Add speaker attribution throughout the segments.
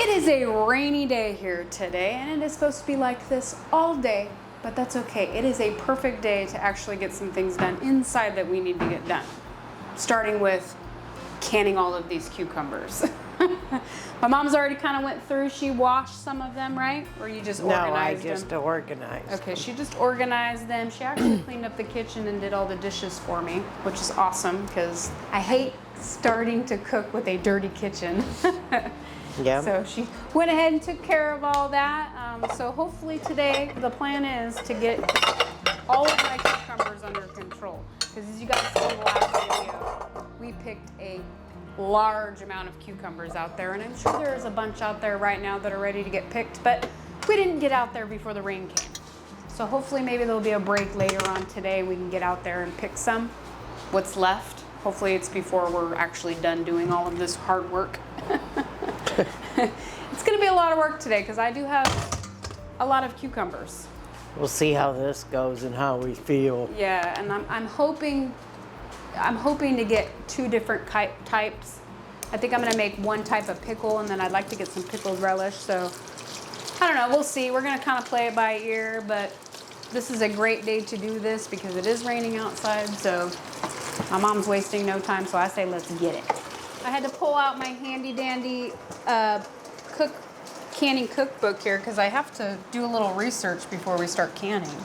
Speaker 1: It is a rainy day here today, and it is supposed to be like this all day, but that's okay. It is a perfect day to actually get some things done inside that we need to get done. Starting with canning all of these cucumbers. My mom's already kind of went through, she washed some of them, right? Or you just organized them?
Speaker 2: No, I just organized.
Speaker 1: Okay, she just organized them. She actually cleaned up the kitchen and did all the dishes for me, which is awesome because I hate starting to cook with a dirty kitchen.
Speaker 2: Yeah.
Speaker 1: So she went ahead and took care of all that. So hopefully today the plan is to get all of my cucumbers under control. Because as you guys saw in the last video, we picked a large amount of cucumbers out there, and I'm sure there's a bunch out there right now that are ready to get picked, but we didn't get out there before the rain came. So hopefully maybe there'll be a break later on today. We can get out there and pick some. What's left, hopefully it's before we're actually done doing all of this hard work. It's gonna be a lot of work today because I do have a lot of cucumbers.
Speaker 2: We'll see how this goes and how we feel.
Speaker 1: Yeah, and I'm hoping to get two different types. I think I'm gonna make one type of pickle, and then I'd like to get some pickled relish. So I don't know, we'll see. We're gonna kind of play it by ear, but this is a great day to do this because it is raining outside. So my mom's wasting no time, so I say let's get it. I had to pull out my handy dandy canning cookbook here because I have to do a little research before we start canning.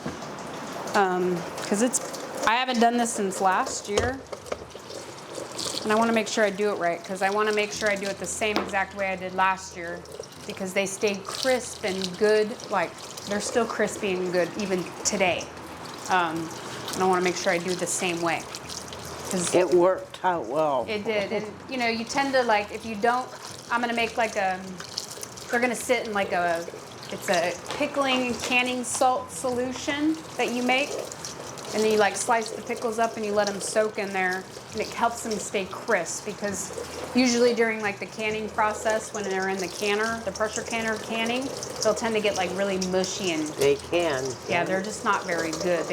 Speaker 1: Because I haven't done this since last year, and I want to make sure I do it right because I want to make sure I do it the same exact way I did last year because they stayed crisp and good. Like they're still crispy and good even today. And I want to make sure I do it the same way.
Speaker 2: It worked out well.
Speaker 1: It did. And you know, you tend to like, if you don't, I'm gonna make like they're gonna sit in like it's a pickling and canning salt solution that you make. And then you like slice the pickles up and you let them soak in there, and it helps them stay crisp because usually during like the canning process, when they're in the canner, the pressure canner canning, they'll tend to get like really mushy and
Speaker 2: they can.
Speaker 1: Yeah, they're just not very good.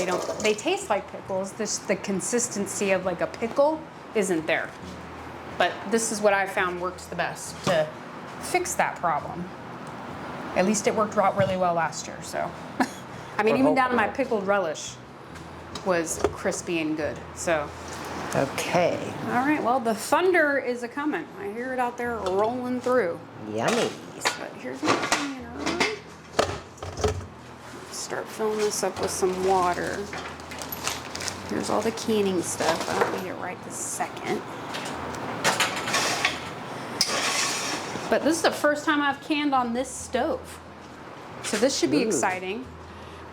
Speaker 1: They taste like pickles. The consistency of like a pickle isn't there. But this is what I found works the best to fix that problem. At least it worked out really well last year, so. I mean, even down to my pickled relish was crispy and good, so.
Speaker 2: Okay.
Speaker 1: All right, well, the thunder is a-coming. I hear it out there rolling through.
Speaker 2: Yummy.
Speaker 1: But here's my canner. Start filling this up with some water. Here's all the canning stuff. I don't need it right this second. But this is the first time I've canned on this stove. So this should be exciting.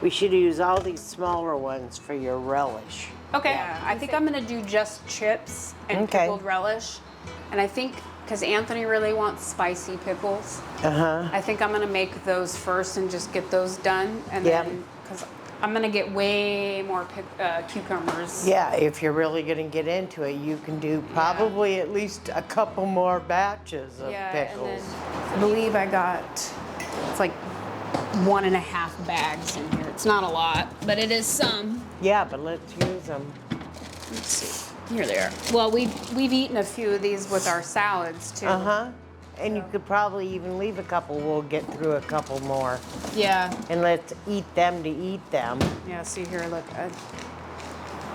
Speaker 2: We should use all these smaller ones for your relish.
Speaker 1: Okay, yeah, I think I'm gonna do just chips and pickled relish. And I think, because Anthony really wants spicy pickles, I think I'm gonna make those first and just get those done. And then, because I'm gonna get way more cucumbers.
Speaker 2: Yeah, if you're really gonna get into it, you can do probably at least a couple more batches of pickles.
Speaker 1: And then I believe I got, it's like 1.5 bags in here. It's not a lot, but it is some.
Speaker 2: Yeah, but let's use them.
Speaker 1: Let's see. Here they are. Well, we've eaten a few of these with our salads too.
Speaker 2: And you could probably even leave a couple. We'll get through a couple more.
Speaker 1: Yeah.
Speaker 2: And let's eat them to eat them.
Speaker 1: Yeah, see here, look.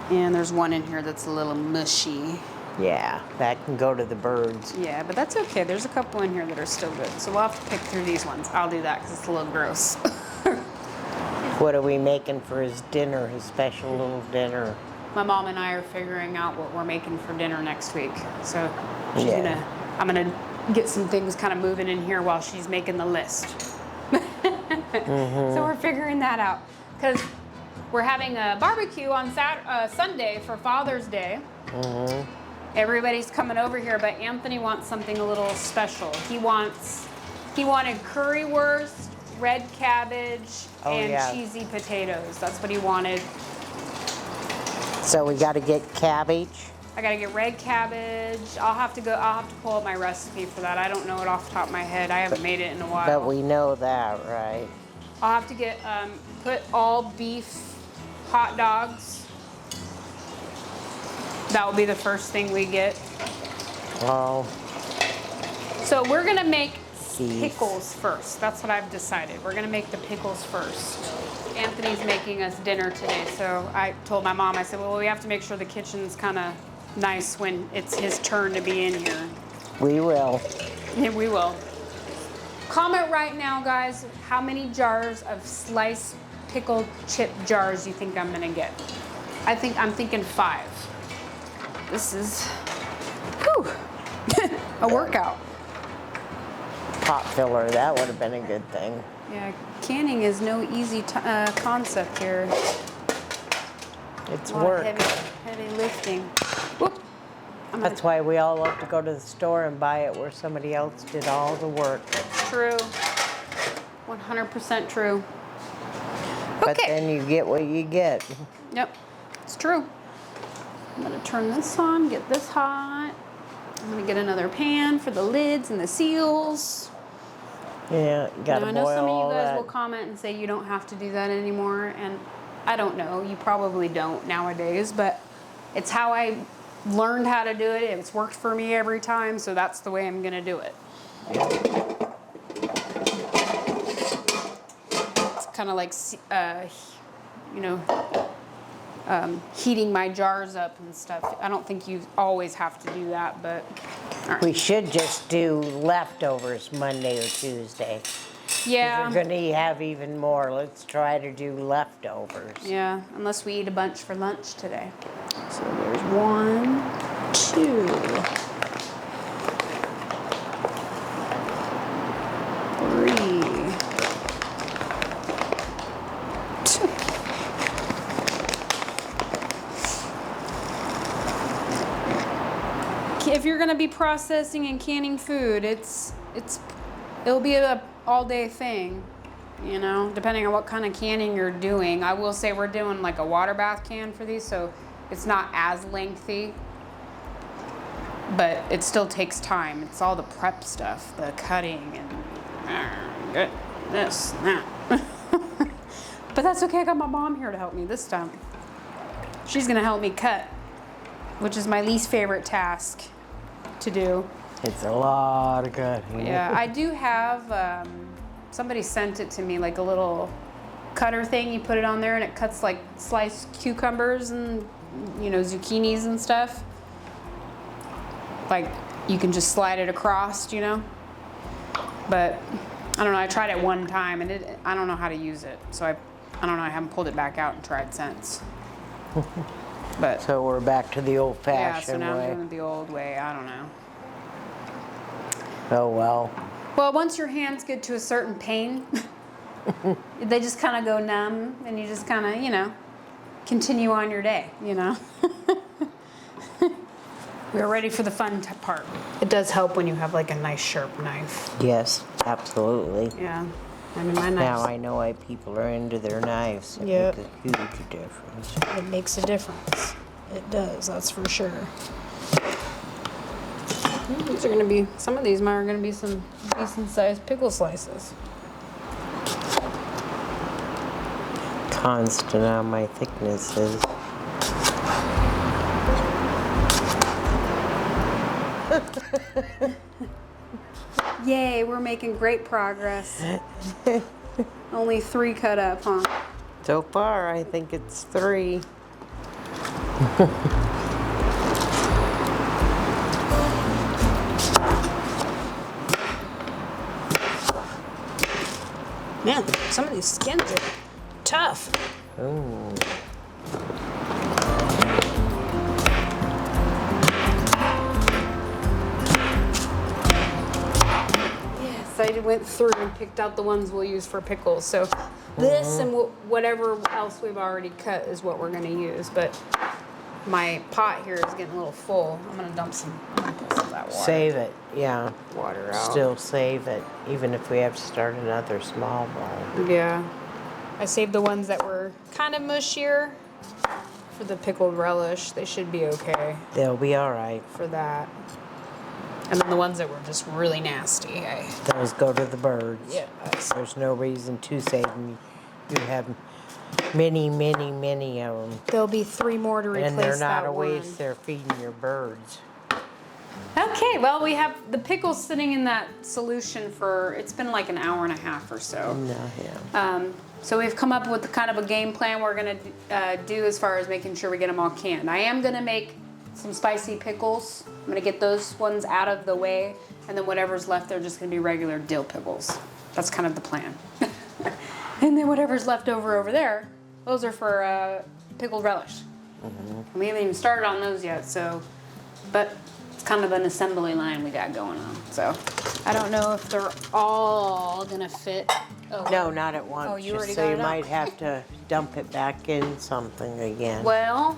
Speaker 1: And there's one in here that's a little mushy.
Speaker 2: Yeah, that can go to the birds.
Speaker 1: Yeah, but that's okay. There's a couple in here that are still good. So we'll have to pick through these ones. I'll do that because it's a little gross.
Speaker 2: What are we making for his dinner, his special little dinner?
Speaker 1: My mom and I are figuring out what we're making for dinner next week. So I'm gonna get some things kind of moving in here while she's making the list. So we're figuring that out because we're having a barbecue on Sunday for Father's Day. Everybody's coming over here, but Anthony wants something a little special. He wanted currywurst, red cabbage, and cheesy potatoes. That's what he wanted.
Speaker 2: So we got to get cabbage.
Speaker 1: I got to get red cabbage. I'll have to pull up my recipe for that. I don't know it off the top of my head. I haven't made it in a while.
Speaker 2: But we know that, right?
Speaker 1: I'll have to get put all beef hot dogs. That will be the first thing we get.
Speaker 2: Oh.
Speaker 1: So we're gonna make
Speaker 2: these.
Speaker 1: pickles first. That's what I've decided. We're gonna make the pickles first. Anthony's making us dinner today, so I told my mom, I said, well, we have to make sure the kitchen's kind of nice when it's his turn to be in here.
Speaker 2: We will.
Speaker 1: Yeah, we will. Comment right now, guys, how many jars of sliced pickled chip jars you think I'm gonna get. I'm thinking 5. This is, whew, a workout.
Speaker 2: Pot filler, that would have been a good thing.
Speaker 1: Yeah, canning is no easy concept here.
Speaker 2: It's
Speaker 1: A lot
Speaker 2: work.
Speaker 1: of heavy lifting. Whoop.
Speaker 2: That's why we all love to go to the store and buy it where somebody else did all the work.
Speaker 1: True. 100% true.
Speaker 2: But then you get what you get.
Speaker 1: Yep, it's true. I'm gonna turn this on, get this hot. I'm gonna get another pan for the lids and the seals.
Speaker 2: Yeah, you gotta
Speaker 1: Now, I know
Speaker 2: boil
Speaker 1: some of
Speaker 2: all
Speaker 1: you guys
Speaker 2: that.
Speaker 1: will comment and say you don't have to do that anymore, and I don't know, you probably don't nowadays, but it's how I learned how to do it. It's worked for me every time, so that's the way I'm gonna do it. It's kind of like, you know, heating my jars up and stuff. I don't think you always have to do that, but all right.
Speaker 2: We should just do leftovers Monday or Tuesday.
Speaker 1: Yeah.
Speaker 2: If we're gonna have even more, let's try to do leftovers.
Speaker 1: Yeah, unless we eat a bunch for lunch today. So there's 1, 2, 3. If you're gonna be processing and canning food, it'll be a all-day thing, you know, depending on what kind of canning you're doing. I will say we're doing like a water bath can for these, so it's not as lengthy, but it still takes time. It's all the prep stuff, the cutting and this, that. But that's okay, I got my mom here to help me this time. She's gonna help me cut, which is my least favorite task to do.
Speaker 2: It's a lot of cutting.
Speaker 1: Yeah, I do have, somebody sent it to me, like a little cutter thing. You put it on there and it cuts like sliced cucumbers and, you know, zucchinis and stuff. Like you can just slide it across, you know? But I don't know, I tried it one time and I don't know how to use it. So I don't know, I haven't pulled it back out and tried since. But
Speaker 2: So we're back to the old-fashioned
Speaker 1: yeah, so now
Speaker 2: way.
Speaker 1: I'm doing it the old way. I don't know.
Speaker 2: Oh well.
Speaker 1: Well, once your hands get to a certain pain, they just kind of go numb, and you just kind of, you know, continue on your day, you know. We're ready for the fun part. It does help when you have like a nice sharp knife.
Speaker 2: Yes, absolutely.
Speaker 1: Yeah, I mean my
Speaker 2: Now
Speaker 1: knife.
Speaker 2: I know why people are into their knives. It
Speaker 1: Yep.
Speaker 2: makes a huge difference.
Speaker 1: It makes a difference. It does, that's for sure. These are gonna be, some of these are gonna be some decent sized pickle slices.
Speaker 2: Constant on my thicknesses.
Speaker 1: Yay, we're making great progress. Only 3 cut up, huh?
Speaker 2: So far, I think it's 3.
Speaker 1: Man, some of these skins are tough.
Speaker 2: Ooh.
Speaker 1: Yes, I went through and picked out the ones we'll use for pickles. So this and whatever else we've already cut is what we're gonna use. But my pot here is getting a little full. I'm gonna dump some of that water.
Speaker 2: Save it, yeah.
Speaker 1: Water out.
Speaker 2: Still save it, even if we have to start another small bowl.
Speaker 1: Yeah. I saved the ones that were kind of mushier for the pickled relish. They should be okay
Speaker 2: They'll be all right.
Speaker 1: for that. And then the ones that were just really nasty,
Speaker 2: Those go to the birds.
Speaker 1: yeah.
Speaker 2: There's no reason to save them. You have many, many, many of them.
Speaker 1: There'll be 3 more to replace
Speaker 2: And they're not
Speaker 1: that
Speaker 2: a waste,
Speaker 1: one.
Speaker 2: they're feeding your birds.
Speaker 1: Okay, Okay, well, we have the pickles sitting in that solution for, it's been like an hour and a half or so.
Speaker 2: No, yeah.
Speaker 1: So we've come up with kind of a game plan we're gonna do as far as making sure we get them all canned. I am gonna make some spicy pickles. I'm gonna get those ones out of the way, and then whatever's left, they're just gonna be regular dill pickles. That's kind of the plan. And then whatever's left over there, those are for pickled relish. Mm-hmm. We haven't even started on those yet, so, but it's kind of an assembly line we got going on. So I don't know if they're all gonna fit. Oh,
Speaker 2: No, not at once.
Speaker 1: Oh, you already
Speaker 2: so
Speaker 1: got
Speaker 2: you
Speaker 1: it up.
Speaker 2: might have to dump it back in something again.
Speaker 1: Well,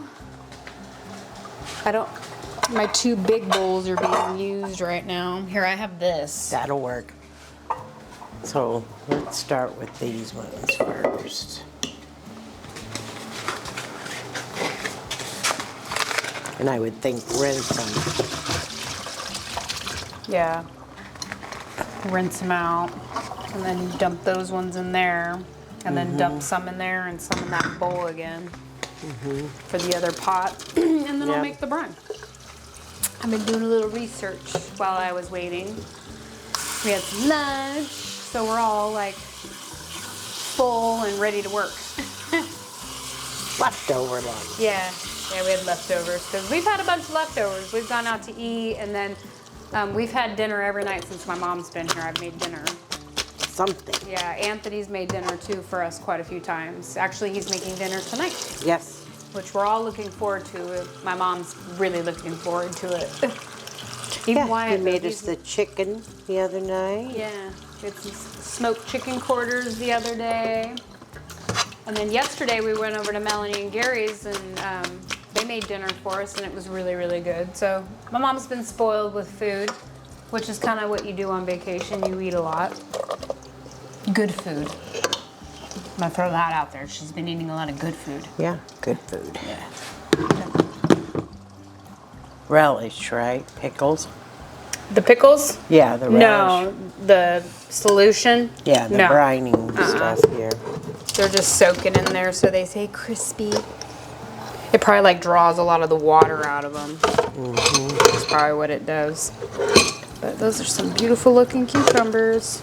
Speaker 1: I don't, my 2 big bowls are being used right now. Here, I have this.
Speaker 2: That'll work. So let's start with these ones first. And I would think rinse them.
Speaker 1: Yeah. Rinse them out, and then dump those ones in there, and then dump some in there and some in that bowl again for the other pot, and then I'll make the brine. I've been doing a little research while I was waiting. We had some lunch, so we're all like full and ready to work.
Speaker 2: Leftover lunch.
Speaker 1: Yeah, we had leftovers because we've had a bunch of leftovers. We've gone out to eat, and then we've had dinner every night since my mom's been here. I've made dinner.
Speaker 2: Something.
Speaker 1: Yeah, Anthony's made dinner too for us quite a few times. Actually, he's making dinner tonight,
Speaker 2: Yes.
Speaker 1: which we're all looking forward to. My mom's really looking forward to it. Even
Speaker 2: Yeah,
Speaker 1: Wyatt,
Speaker 2: he made
Speaker 1: though,
Speaker 2: us the chicken the other night.
Speaker 1: Yeah, we had some smoked chicken quarters the other day. And then yesterday we went over to Melanie and Gary's, and they made dinner for us, and it was really, really good. So my mom's been spoiled with food, which is kind of what you do on vacation. You eat a lot. Good food. I'm gonna throw that out there. She's been eating a lot of good food.
Speaker 2: Yeah, good food.
Speaker 1: Yeah.
Speaker 2: Relish, right? Pickles?
Speaker 1: The pickles?
Speaker 2: Yeah, the relish.
Speaker 1: No, the solution?
Speaker 2: Yeah, the
Speaker 1: No.
Speaker 2: brining stuff here.
Speaker 1: They're just soaking in there so they say crispy. It probably like draws a lot of the water out of them. That's probably what it does. But those are some beautiful looking cucumbers.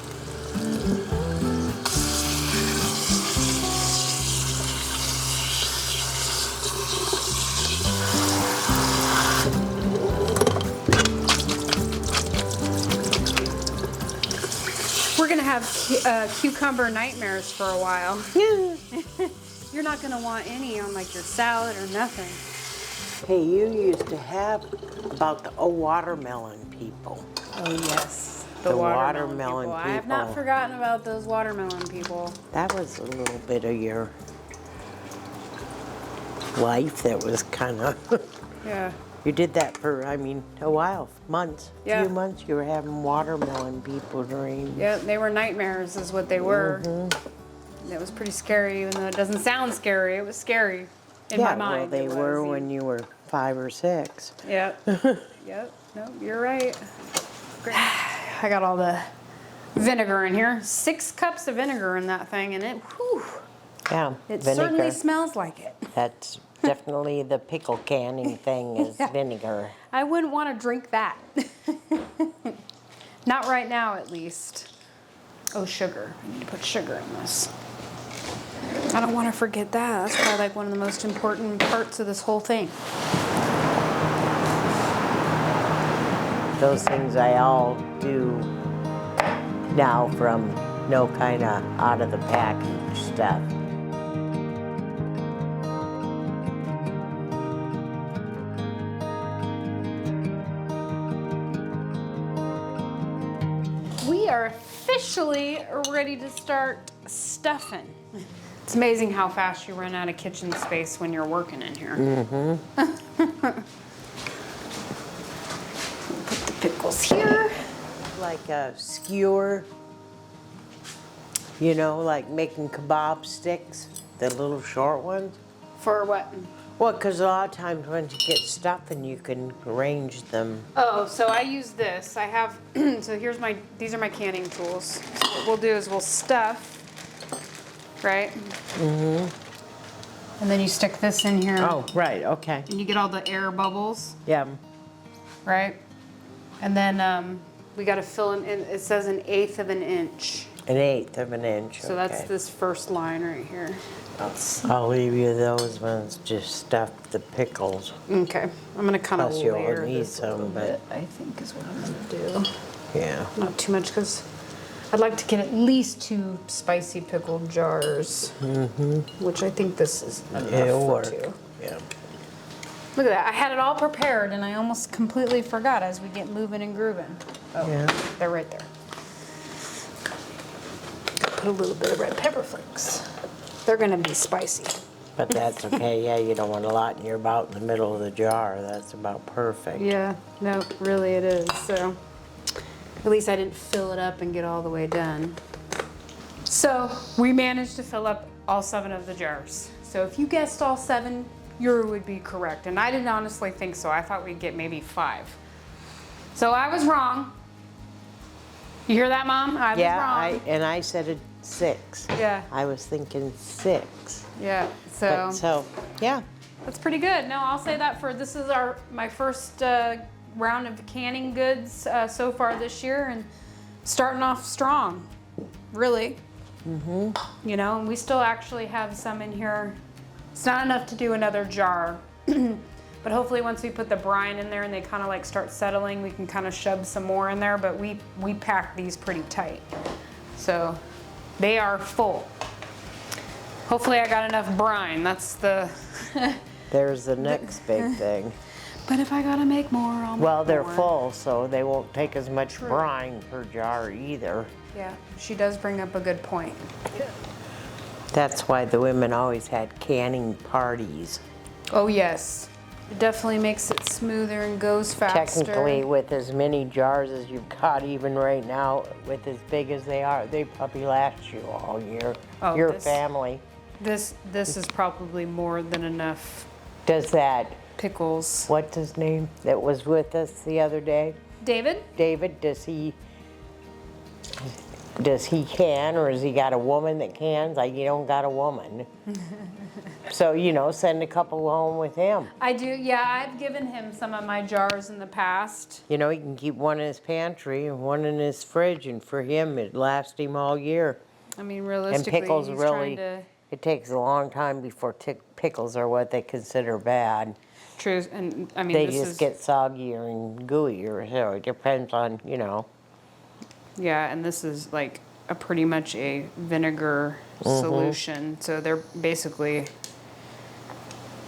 Speaker 1: We're gonna have cucumber nightmares for a while. You're not gonna want any on like your salad or nothing.
Speaker 2: Hey, you used to have about the watermelon people.
Speaker 1: Oh yes,
Speaker 2: The watermelon
Speaker 1: people. I have not
Speaker 2: people.
Speaker 1: forgotten about those watermelon people.
Speaker 2: That was a little bit of your life that was kind of...
Speaker 1: Yeah.
Speaker 2: You did that for, I mean, a while, months.
Speaker 1: Yeah.
Speaker 2: Few months you were having watermelon people dreams.
Speaker 1: Yeah, they were nightmares is what they were. It was pretty scary, even though it doesn't sound scary. It was scary in my mind.
Speaker 2: Well, they
Speaker 1: it
Speaker 2: were
Speaker 1: was.
Speaker 2: when you were 5 or 6.
Speaker 1: Yep. Yep. No, you're right. Great. I got all the vinegar in here. 6 cups of vinegar in that thing, and it, whew,
Speaker 2: Yeah,
Speaker 1: it
Speaker 2: vinegar.
Speaker 1: certainly smells like it.
Speaker 2: That's definitely the pickle canning thing is vinegar.
Speaker 1: I wouldn't want to drink that. Not right now, at least. Oh, sugar. I need to put sugar in this. I don't want to forget that. That's probably like one of the most important parts of this whole thing.
Speaker 2: Those things I all do now from no kind of out of the package stuff.
Speaker 1: We are officially ready to start stuffing. It's amazing how fast you run out of kitchen space when you're working in here. Put the pickles here.
Speaker 2: Like a skewer, you know, like making kebab sticks, the little short ones.
Speaker 1: For what?
Speaker 2: Well, because a lot of times when you get stuffing, you can arrange them.
Speaker 1: Oh, so I use this. I have, so here's my, these are my canning tools. So what we'll do is we'll stuff, right? And then you stick this in here.
Speaker 2: Oh, right, okay.
Speaker 1: And you get all the air bubbles,
Speaker 2: Yeah.
Speaker 1: right? And then we got to fill them in. It says 1/8 of an inch.
Speaker 2: 1/8 of an inch.
Speaker 1: So that's this first line right here.
Speaker 2: I'll leave you those ones. Just stuff the pickles.
Speaker 1: Okay, I'm gonna kind of
Speaker 2: Plus you'll
Speaker 1: layer
Speaker 2: need
Speaker 1: this a little
Speaker 2: some, but-
Speaker 1: bit, I think is what I'm gonna do.
Speaker 2: Yeah.
Speaker 1: Not too much, because I'd like to get at least 2 spicy pickle jars, which I think this is enough
Speaker 2: It'll
Speaker 1: for
Speaker 2: work.
Speaker 1: 2.
Speaker 2: Yeah.
Speaker 1: Look at that, I had it all prepared and I almost completely forgot as we get moving and grooving. Oh,
Speaker 2: Yeah.
Speaker 1: they're right there. Put a little bit of red pepper flakes. They're gonna be spicy.
Speaker 2: But that's okay. Yeah, you don't want a lot in your about in the middle of the jar. That's about perfect.
Speaker 1: Yeah, no, really it is, so. At least I didn't fill it up and get all the way done. So we managed to fill up all 7 of the jars. So if you guessed all 7, you would be correct. And I didn't honestly think so. I thought we'd get maybe 5. So I was wrong. You hear that, Mom? I was wrong.
Speaker 2: And I said it 6.
Speaker 1: Yeah.
Speaker 2: I was thinking 6.
Speaker 1: Yeah,
Speaker 2: But so, yeah.
Speaker 1: that's pretty good. No, I'll say that for, this is my first round of canning goods so far this year, and starting off strong, really. You know, and we still actually have some in here. It's not enough to do another jar, but hopefully once we put the brine in there and they kind of like start settling, we can kind of shove some more in there, but we pack these pretty tight. So they are full. Hopefully I got enough brine, that's the...
Speaker 2: There's the next big thing.
Speaker 1: But if I gotta make more, I'll make more.
Speaker 2: Well, they're full, so they won't take as much brine per jar either.
Speaker 1: Yeah, she does bring up a good point.
Speaker 2: That's why the women always had canning parties.
Speaker 1: Oh yes, it definitely makes it smoother and goes faster.
Speaker 2: Technically, with as many jars as you've got, even right now, with as big as they are, they probably last you all year.
Speaker 1: Oh,
Speaker 2: Your
Speaker 1: this-
Speaker 2: family.
Speaker 1: This is probably more than enough
Speaker 2: Does that,
Speaker 1: pickles.
Speaker 2: what's his name, that was with us the other day?
Speaker 1: David?
Speaker 2: David, does he can, or has he got a woman that cans? Like, you don't got a woman. So, you know, send a couple home with him.
Speaker 1: I do, yeah, I've given him some of my jars in the past.
Speaker 2: You know, he can keep one in his pantry and one in his fridge, and for him, it'd last him all year.
Speaker 1: I mean,
Speaker 2: And
Speaker 1: realistically,
Speaker 2: pickles
Speaker 1: he's
Speaker 2: really,
Speaker 1: trying to...
Speaker 2: it takes a long time before pickles are what they consider bad.
Speaker 1: True, and I mean,
Speaker 2: They
Speaker 1: this
Speaker 2: just
Speaker 1: is...
Speaker 2: get soggier and gooier, so it depends on, you know.
Speaker 1: Yeah, and this is like pretty much a vinegar solution. So they're basically,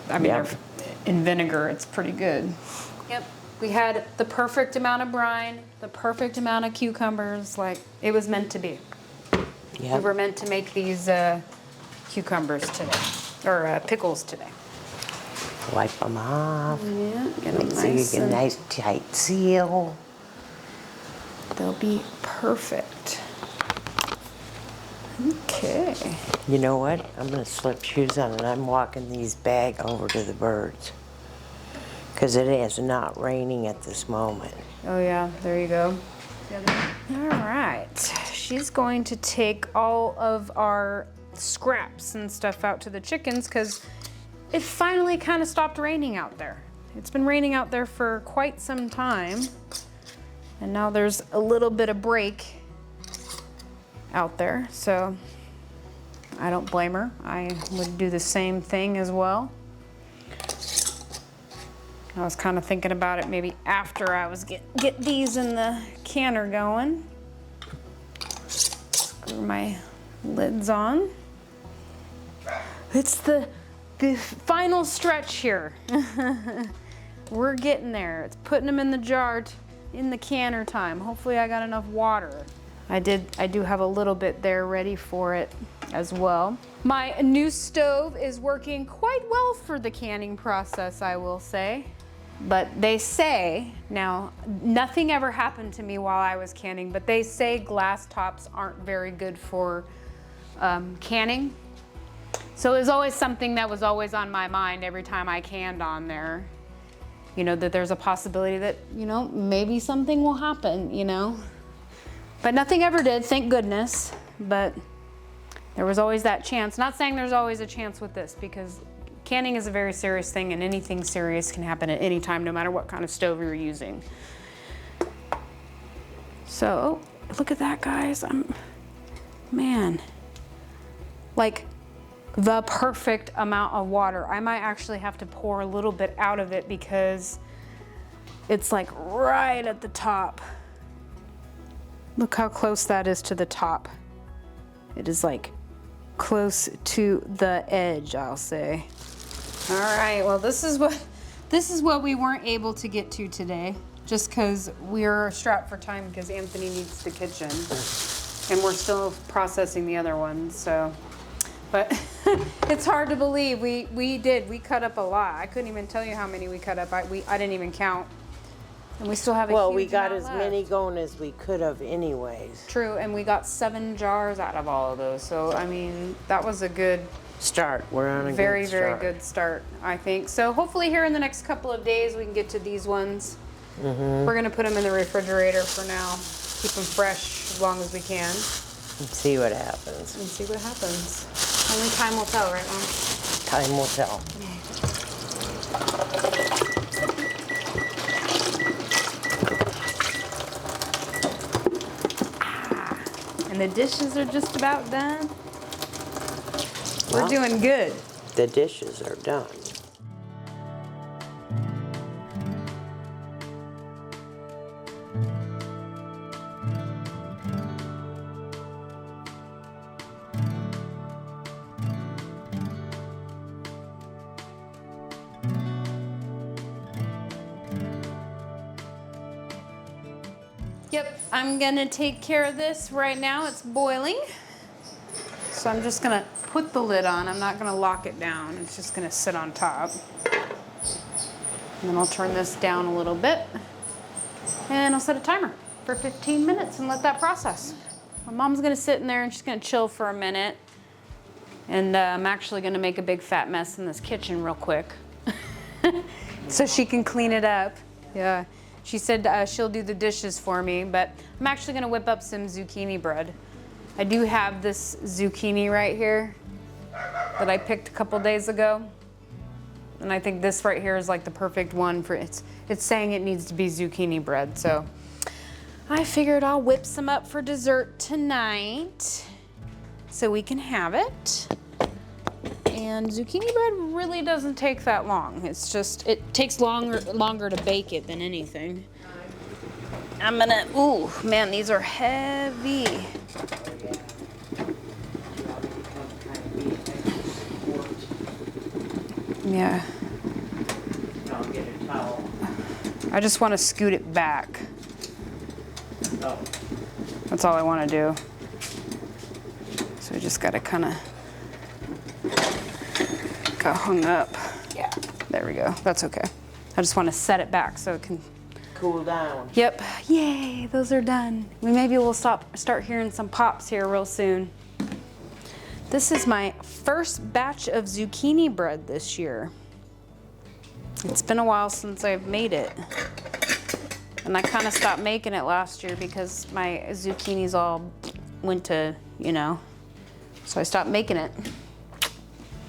Speaker 1: I mean,
Speaker 2: Yep.
Speaker 1: they're in vinegar, it's pretty good. Yep. We had the perfect amount of brine, the perfect amount of cucumbers, like it was meant to be. We
Speaker 2: Yeah.
Speaker 1: were meant to make these cucumbers today, or pickles today.
Speaker 2: Wipe them off.
Speaker 1: Yeah, get them
Speaker 2: So you
Speaker 1: nice
Speaker 2: get a
Speaker 1: and
Speaker 2: nice tight seal.
Speaker 1: they'll be perfect. Okay.
Speaker 2: You know what? I'm gonna slip shoes on and I'm walking these back over to the birds. Cause it is not raining at this moment.
Speaker 1: Oh yeah, there you go. All right, she's going to take all of our scraps and stuff out to the chickens because it finally kind of stopped raining out there. It's been raining out there for quite some time, and now there's a little bit of break out there, so I don't blame her. I would do the same thing as well. I was kind of thinking about it maybe after I was get these in the canner going. Screw my lids on. It's the final stretch here. We're getting there. It's putting them in the jar in the canner time. Hopefully I got enough water. I do have a little bit there ready for it as well. My new stove is working quite well for the canning process, I will say. But they say, now nothing ever happened to me while I was canning, but they say glass tops aren't very good for canning. So it was always something that was always on my mind every time I canned on there. You know, that there's a possibility that, you know, maybe something will happen, you know. But nothing ever did, thank goodness. But there was always that chance. Not saying there's always a chance with this, because canning is a very serious thing and anything serious can happen at any time, no matter what kind of stove you're using. So, oh, look at that, guys. Man, like the perfect amount of water. I might actually have to pour a little bit out of it because it's like right at the top. Look how close that is to the top. It is like close to the edge, I'll say. All right, well, this is what we weren't able to get to today, just because we're strapped for time because Anthony needs the kitchen and we're still processing the other ones, so. But it's hard to believe we cut up a lot. I couldn't even tell you how many we cut up. I didn't even count. And we still have a
Speaker 2: Well,
Speaker 1: huge
Speaker 2: we got
Speaker 1: amount
Speaker 2: as
Speaker 1: left.
Speaker 2: many going as we could have anyways.
Speaker 1: True, and we got 7 jars out of all of those. So, I mean, that was a good,
Speaker 2: Start. We're on a
Speaker 1: very,
Speaker 2: good start.
Speaker 1: very good start, I think. So hopefully here in the next couple of days we can get to these ones. We're gonna put them in the refrigerator for now. Keep them fresh as long as we can.
Speaker 2: And see what happens.
Speaker 1: And see what happens. Only time will tell, right, Mom?
Speaker 2: Time will tell.
Speaker 1: And the dishes are just about done. We're doing good.
Speaker 2: The dishes are done.
Speaker 1: Yep, I'm gonna take care of this right now. It's boiling. So I'm just gonna put the lid on. I'm not gonna lock it down. It's just gonna sit on top. And then I'll turn this down a little bit. And I'll set a timer for 15 minutes and let that process. My mom's gonna sit in there and she's gonna chill for a minute. And I'm actually gonna make a big fat mess in this kitchen real quick. So she can clean it up. Yeah. She said she'll do the dishes for me, but I'm actually gonna whip up some zucchini bread. I do have this zucchini right here that I picked a couple days ago. And I think this right here is like the perfect one for it. It's saying it needs to be zucchini bread, so I figured I'll whip some up for dessert tonight so we can have it. And zucchini bread really doesn't take that long. It's just, it takes longer to bake it than anything. I'm gonna, ooh, man, these are heavy. Yeah.
Speaker 2: I'll get a towel.
Speaker 1: I just want to scoot it back.
Speaker 2: Oh.
Speaker 1: That's all I want to do. So I just got to kind of got hung up.
Speaker 2: Yeah.
Speaker 1: There we go. That's okay. I just want to set it back so it can
Speaker 2: Cool down.
Speaker 1: Yep. Yay, those are done. Maybe we'll start hearing some pops here real soon. This is my first batch of zucchini bread this year. It's been a while since I've made it. And I kind of stopped making it last year because my zucchinis all went to, you know, so I stopped making it.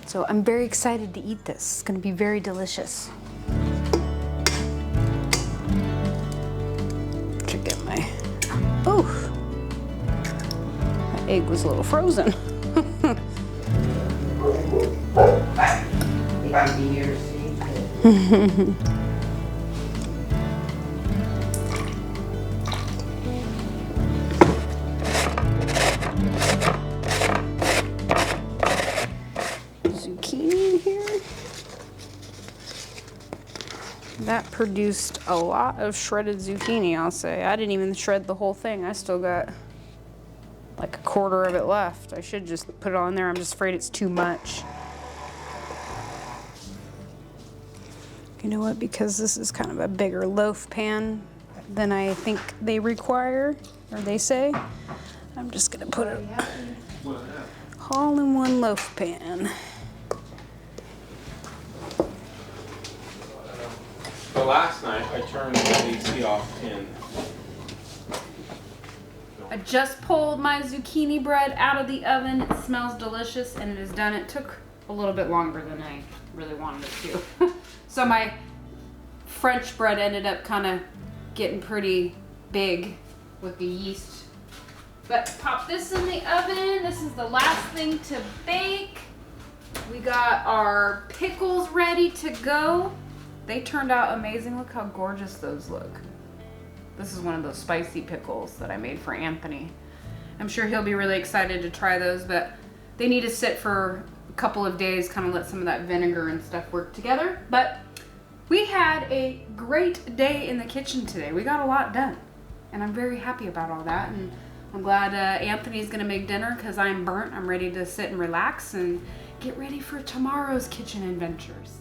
Speaker 1: So I'm very excited to eat this. It's gonna be very delicious. Should get my, ooh, that egg was a little frozen.
Speaker 2: It can be your secret.
Speaker 1: Zucchini in here. That produced a lot of shredded zucchini, I'll say. I didn't even shred the whole thing. I still got like a quarter of it left. I should just put it on there. I'm just afraid it's too much. You know what? Because this is kind of a bigger loaf pan than I think they require, or they say, I'm just gonna put it all in one loaf pan.
Speaker 3: But last night I turned the AC off in.
Speaker 1: I just pulled my zucchini bread out of the oven. It smells delicious and it is done. It took a little bit longer than I really wanted it to. So my French bread ended up kind of getting pretty big with the yeast. But pop this in the oven. This is the last thing to bake. We got our pickles ready to go. They turned out amazing. Look how gorgeous those look. This is one of those spicy pickles that I made for Anthony. I'm sure he'll be really excited to try those, but they need to sit for a couple of days, kind of let some of that vinegar and stuff work together. But we had a great day in the kitchen today. We got a lot done, and I'm very happy about all that. And I'm glad Anthony's gonna make dinner because I'm burnt. I'm ready to sit and relax and get ready for tomorrow's kitchen adventures.